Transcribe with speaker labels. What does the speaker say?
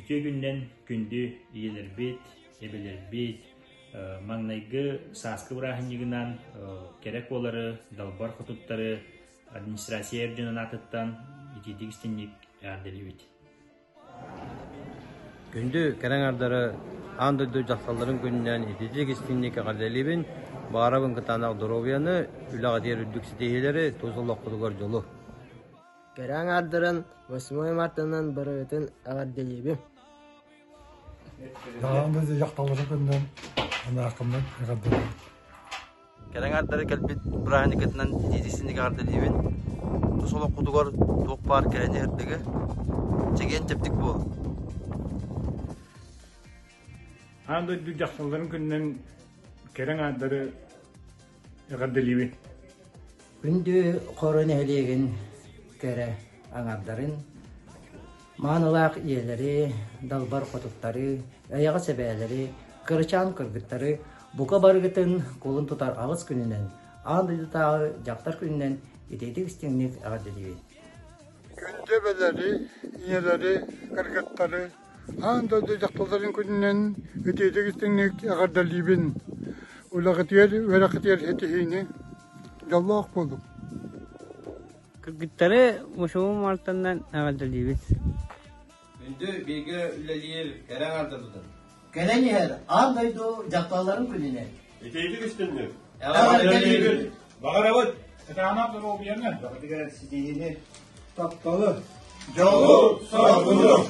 Speaker 1: Үтке günden күнді иелер бет, ебелер бет, маңнайгы саскы бұрахынығынан керек олары, далбар құтыптары, администрация ерденін атыттан итедік істенік әрделі бет.
Speaker 2: Күнді кәрәңардары андойды жақсаларын күнінен итедік істенік әрделі бен бағарабын кытанақ дұровияны үліға дер үддіксідейлері тозылық құдығар жолу.
Speaker 3: Кәрәңардарын 8 мартынан бір өтін әрделі бен.
Speaker 4: Dağında yaktaları günden ana akımdan yakaladı.
Speaker 2: Kərəngardары kəlbet bұрағын екетінен итедіксіндегі әрделі бен тозылық құдығар тоқпар кәрәне әрдігі чеген тептік бол.
Speaker 4: Andaydı yaktaların günden Kərəngardары yakaladı.
Speaker 5: Күнді қорын әлеген кәрі аңардарын, манылақ иелері, далбар қотықтары, аяғы сәбәлері, кырчан кыргыттары, бұқа барғытын қолын тұтар ағыз күнінен, андайды тағы жақтар күнінен етейдік істеңнек ағадылығы.
Speaker 4: Күнде бәлері, иелері, кыргыттары, andaydı yaktaların günden eteydik istinlik ағадылығы. Ulaqıtiyel, veraqıtiyel etihini yallah bulduk.
Speaker 6: Kırgıtları Muşuğun Mart'ından ağadılıyız.
Speaker 2: Күнді бегі үлелер кәрәңардырдың.
Speaker 5: Кәрән yer, andaydı jaktaların gününe.
Speaker 7: Eteydik üstünlük.
Speaker 5: Ағадылығы.
Speaker 7: Bağıravut.
Speaker 4: Anamdır o bir yerine.
Speaker 7: Taptalı. Calı, sağ bulur.